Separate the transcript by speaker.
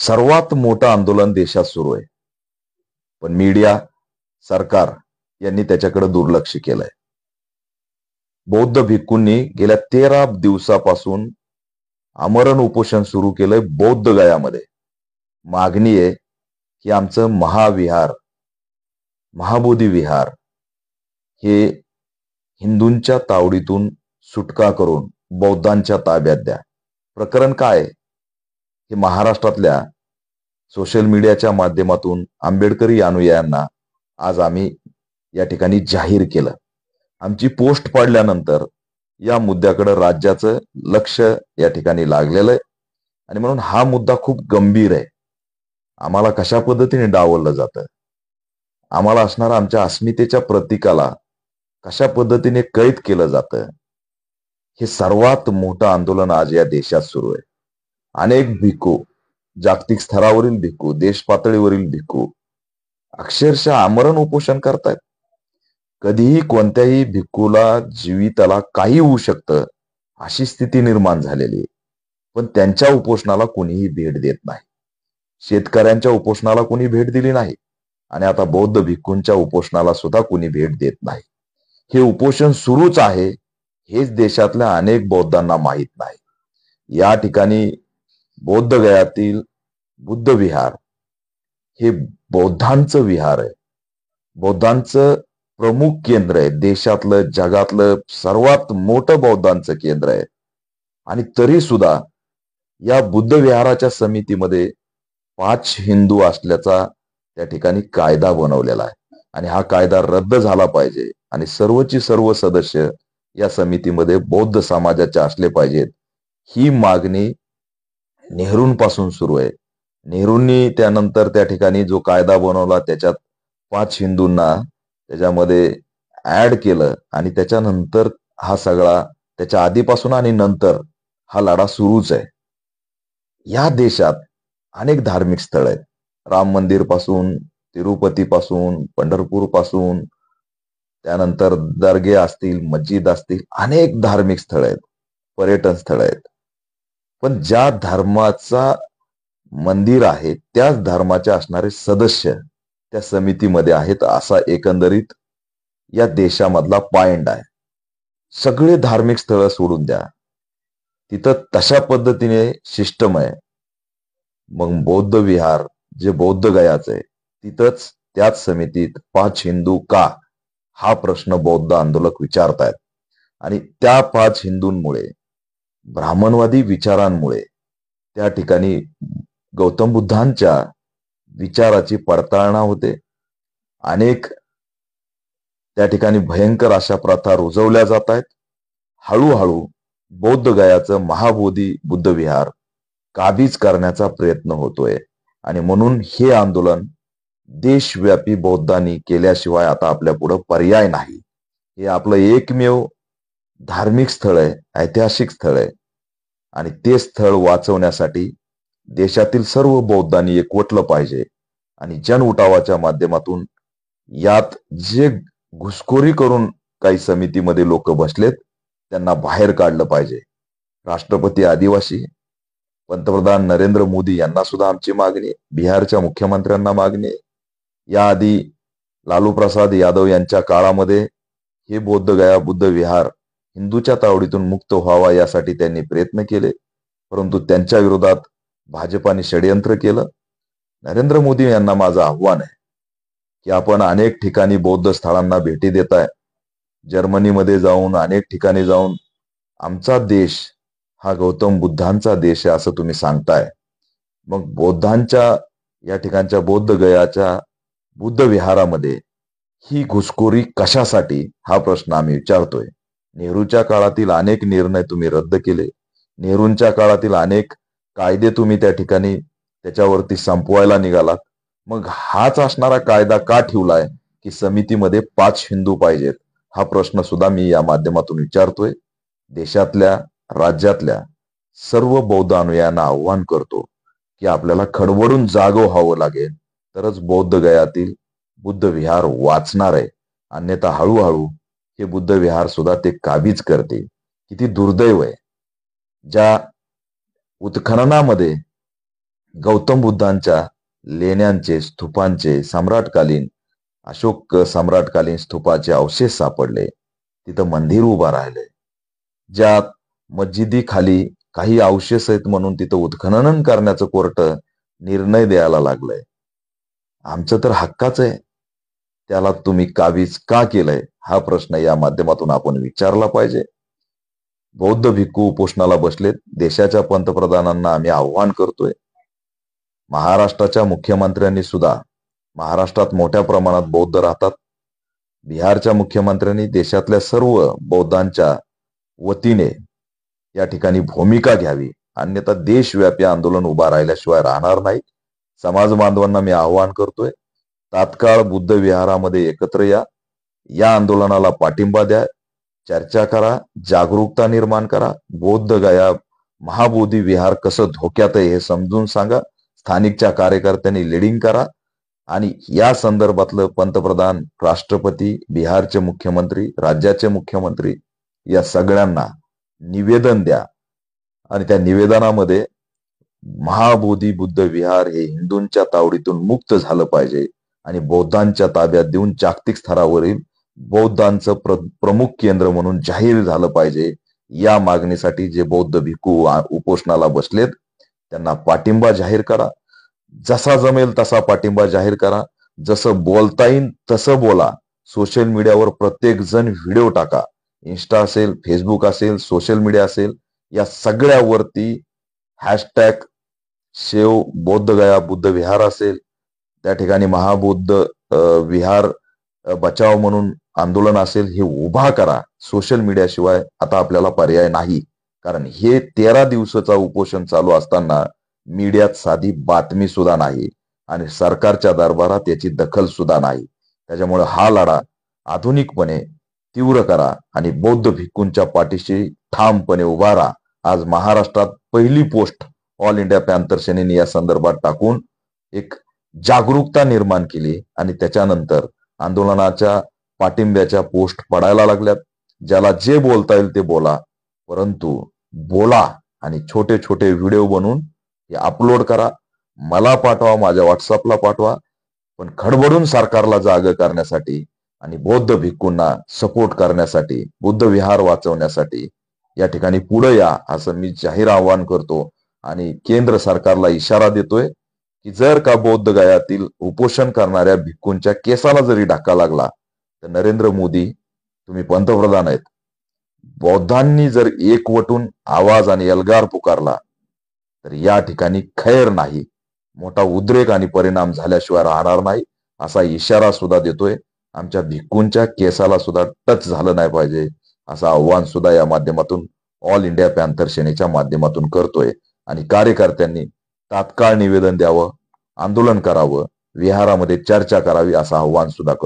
Speaker 1: सर्वात मोठं आंदोलन देशात सुरू आहे, पण मीडिया, सरकार यांनी त्याच्याकडे दुर्लक्ष केलंय. बौद्ध भिक्खूंनी गेल्या 13 दिवसापासून आमरण उपोषण सुरू केलंय बौद्ध गयामध्ये. मागणी आहे की आमचं महाविहार, महाबोधी विहार हे हिंदूंच्या तावडीतून सुटका करून बौद्धांच्या ताब्यात द्या. प्रकरण काय आहे? हे महाराष्ट्रातल्या सोशल मीडियाच्या माध्यमातून आंबेडकरी अनुयायांना आज आम्ही या ठिकाणी जाहीर केलं. आमची पोस्ट पडल्यानंतर या मुद्द्याकडे राज्याचं लक्ष या ठिकाणी लागलेलं आहे आणि म्हणून हा मुद्दा खूप गंभीर आहे. आम्हाला कशा पद्धतीने डावललं जातं, आम्हाला असणारा आमच्या अस्मितेच्या प्रतीकाला कशा पद्धतीने कैद केलं जातं, हे सर्वात मोठं आंदोलन आज या देशात सुरू आहे. अनेक भिक्खू, जागतिक स्तरावरील भिक्खू, देश पातळीवरील भिक्खू अक्षरशः आमरण उपोषण करतायत. कधीही कोणत्याही भिक्खूला जीविताला काही होऊ शकतं अशी स्थिती निर्माण झालेली आहे, पण त्यांच्या उपोषणाला कोणीही भेट देत नाही. शेतकऱ्यांच्या उपोषणाला कोणी भेट दिली नाही आणि आता बौद्ध भिक्खूंच्या उपोषणाला सुद्धा कोणी भेट देत नाही. हे उपोषण सुरूच आहे हेच देशातल्या अनेक बौद्धांना माहीत नाही. या ठिकाणी बौद्ध गयातील बुद्ध विहार हे बौद्धांचं विहार आहे, बौद्धांचं प्रमुख केंद्र आहे, देशातलं जगातलं सर्वात मोठं बौद्धांचं केंद्र आहे. आणि तरी सुद्धा या बुद्ध विहाराच्या समितीमध्ये 5 हिंदू असल्याचा त्या ठिकाणी कायदा बनवलेला आहे आणि हा कायदा रद्द झाला पाहिजे आणि सर्वची सर्व सदस्य या समितीमध्ये बौद्ध समाजाचे असले पाहिजेत. ही मागणी नेहरूंपासून सुरू आहे. नेहरूंनी त्यानंतर त्या ठिकाणी जो कायदा बनवला त्याच्यात 5 हिंदूंना त्याच्यामध्ये ऍड केलं आणि त्याच्यानंतर हा सगळा, त्याच्या आधीपासून आणि नंतर हा लढा सुरूच आहे. या देशात अनेक धार्मिक स्थळ आहेत. राम मंदिर पासून, तिरुपती पासून, पंढरपूर पासून, त्यानंतर दर्गे असतील, मस्जिद असतील, अनेक धार्मिक स्थळ आहेत, पर्यटन स्थळ आहेत. पण ज्या धर्माचा मंदिर आहे त्याच धर्माचे असणारे सदस्य त्या समितीमध्ये आहेत असा एकंदरीत या देशामधला पॉइंट आहे. सगळे धार्मिक स्थळ सोडून द्या, तिथं तशा पद्धतीने सिस्टम आहे. मग बौद्ध विहार जे बौद्ध गयाचं आहे तिथंच त्याच समितीत 5 हिंदू का, हा प्रश्न बौद्ध आंदोलक विचारतायत. आणि त्या 5 हिंदूंमुळे, ब्राह्मणवादी विचारांमुळे त्या ठिकाणी गौतम बुद्धांच्या विचाराची पडताळणा होते. अनेक त्या ठिकाणी भयंकर अशा प्रथा रुजवल्या जात आहेत. हळूहळू बौद्ध गयाचं महाबोधी बुद्ध विहार काबीज करण्याचा प्रयत्न होतोय आणि म्हणून हे आंदोलन देशव्यापी बौद्धांनी केल्याशिवाय आता आपल्या पुढे पर्याय नाही. हे आपलं एकमेव धार्मिक स्थळ आहे, ऐतिहासिक स्थळ आहे आणि ते स्थळ वाचवण्यासाठी देशातील सर्व बौद्धांनी एकवटलं पाहिजे आणि जन उठावाच्या माध्यमातून यात जे घुसखोरी करून काही समितीमध्ये लोक बसलेत त्यांना बाहेर काढलं पाहिजे. राष्ट्रपती आदिवासी, पंतप्रधान नरेंद्र मोदी यांना सुद्धा आमची मागणी आहे, बिहारच्या मुख्यमंत्र्यांना मागणी आहे. याआधी लालू प्रसाद यादव यांच्या काळामध्ये हे बौद्ध गया बुद्ध विहार हिंदूच्या तावडीतून मुक्त व्हावा यासाठी त्यांनी प्रयत्न केले, परंतु त्यांच्या विरोधात भाजपाने षडयंत्र केलं. नरेंद्र मोदी यांना माझं आव्हान आहे की आपण अनेक ठिकाणी बौद्ध स्थळांना भेटी देताय, जर्मनीमध्ये जाऊन अनेक ठिकाणी जाऊन आमचा देश हा गौतम बुद्धांचा देश आहे असं तुम्ही सांगताय. मग बौद्धांच्या या ठिकाणच्या बौद्ध गयाच्या बुद्ध विहारामध्ये ही घुसखोरी कशासाठी, हा प्रश्न आम्ही विचारतोय. नेहरूच्या काळातील अनेक निर्णय तुम्ही रद्द केले, नेहरूंच्या काळातील अनेक कायदे तुम्ही त्या ठिकाणी त्याच्यावरती संपवायला निघालात. मग हाच असणारा कायदा का ठेवलाय की समितीमध्ये 5 हिंदू पाहिजेत, हा प्रश्न सुद्धा मी या माध्यमातून विचारतोय. देशातल्या, राज्यातल्या सर्व बौद्ध अनुयायांना आव्हान करतो की आपल्याला खडबडून जागं व्हावं लागेल तरच बौद्ध गयातील बुद्ध विहार वाचणार आहे, अन्यथा हळूहळू हे बुद्ध विहार सुद्धा ते काबीज करते. किती दुर्दैव आहे, ज्या उत्खननामध्ये गौतम बुद्धांच्या लेण्यांचे, स्तूपांचे, अशोक सम्राटकालीन स्तूपाचे अवशेष सापडले. तिथं मंदिर उभा राहिले. ज्यात मस्जिदी खाली काही अवशेष आहेत म्हणून तिथं उत्खनन करण्याचं कोर्ट निर्णय द्यायला लागलंय. आमचं तर हक्काचं आहे. त्याला तुम्ही काबीज का केलंय हा प्रश्न या माध्यमातून आपण विचारला पाहिजे. बौद्ध भिक्खू उपोषणाला बसलेत. देशाच्या पंतप्रधानांना आम्ही आव्हान करतोय. महाराष्ट्राच्या मुख्यमंत्र्यांनी सुद्धा, महाराष्ट्रात मोठ्या प्रमाणात बौद्ध राहतात. बिहारच्या मुख्यमंत्र्यांनी देशातल्या सर्व बौद्धांच्या वतीने या ठिकाणी भूमिका घ्यावी, अन्यथा देशव्यापी आंदोलन उभा राहिल्याशिवाय राहणार नाही. समाज बांधवांना मी आवाहन करतोय, तात्काळ बुद्ध विहारामध्ये एकत्र या, या आंदोलनाला पाठिंबा द्या, चर्चा करा, जागरूकता निर्माण करा. बौद्ध गया महाबोधी विहार कसं धोक्यात आहे हे समजून सांगा. स्थानिकच्या कार्यकर्त्यांनी लीडिंग करा आणि या संदर्भातलं पंतप्रधान, राष्ट्रपती, बिहारचे मुख्यमंत्री, राज्याचे मुख्यमंत्री या सगळ्यांना निवेदन द्या आणि त्या निवेदनामध्ये महाबोधी बुद्ध विहार हे हिंदूंच्या तावडीतून मुक्त झालं पाहिजे आणि बौद्धांच्या ताब्यात देऊन जागतिक स्तरावरील बौद्धांचं प्रमुख केंद्र म्हणून जाहीर झालं पाहिजे. या मागणीसाठी जे बौद्ध भिक्खू उपोषणाला बसलेत त्यांना पाठिंबा जाहीर करा. जसा जमेल तसा पाठिंबा जाहीर करा. जसं बोलता येईल तसं बोला. सोशल मीडियावर प्रत्येक जण व्हिडिओ टाका. इन्स्टा असेल, फेसबुक असेल, सोशल मीडिया असेल, या सगळ्यावरती हॅशटॅग सेव बौद्ध गया बुद्ध विहार असेल, त्या ठिकाणी महाबौद्ध विहार बचाव म्हणून आंदोलन असेल, हे उभा करा. सोशल मीडियाशिवाय आता आपल्याला पर्याय नाही. कारण हे 13 दिवसाचा उपोषण चालू असताना मीडियात साधी बातमी सुद्धा नाही आणि सरकारच्या दरबारात याची दखल सुद्धा नाही. त्याच्यामुळे हा लढा आधुनिकपणे तीव्र करा आणि बौद्ध भिक्खूंच्या पाठीशी ठामपणे उभा राहा. आज महाराष्ट्रात पहिली पोस्ट ऑल इंडिया पॅन्थर सेनेने या संदर्भात टाकून एक जागरूकता निर्माण केली आणि त्याच्यानंतर आंदोलनाच्या पाठिंब्याच्या पोस्ट पडायला लागल्यात. ज्याला जे बोलता येईल ते बोला, परंतु बोला आणि छोटे छोटे व्हिडिओ बनवून हे अपलोड करा. मला पाठवा, माझ्या व्हॉट्सअपला पाठवा. पण खडबडून सरकारला जाग करण्यासाठी आणि बौद्ध भिक्खूंना सपोर्ट करण्यासाठी, बुद्ध विहार वाचवण्यासाठी या ठिकाणी पुढे या, असं मी जाहीर आवाहन करतो. आणि केंद्र सरकारला इशारा देतोय की जर का बौद्ध गयातील उपोषण करणाऱ्या भिक्खूंच्या केसाला जरी धक्का लागला तर नरेंद्र मोदी, तुम्ही पंतप्रधान आहेत, बौद्धांनी जर एकवटून आवाज आणि एल्गार पुकारला तर या ठिकाणी खैर नाही, मोठा उद्रेक आणि परिणाम झाल्याशिवाय राहणार नाही, असा इशारा सुद्धा देतोय. आमच्या भिक्खूंच्या केसाला सुद्धा टच झालं नाही पाहिजे असं आव्हान सुद्धा या माध्यमातून ऑल इंडिया पॅन्थर सेनेच्या माध्यमातून करतोय. आणि कार्यकर्त्यांनी तात्काळ निवेदन द्यावं, आंदोलन करावं, विहारामध्ये चर्चा करावी असं आव्हान सुद्धा करतो.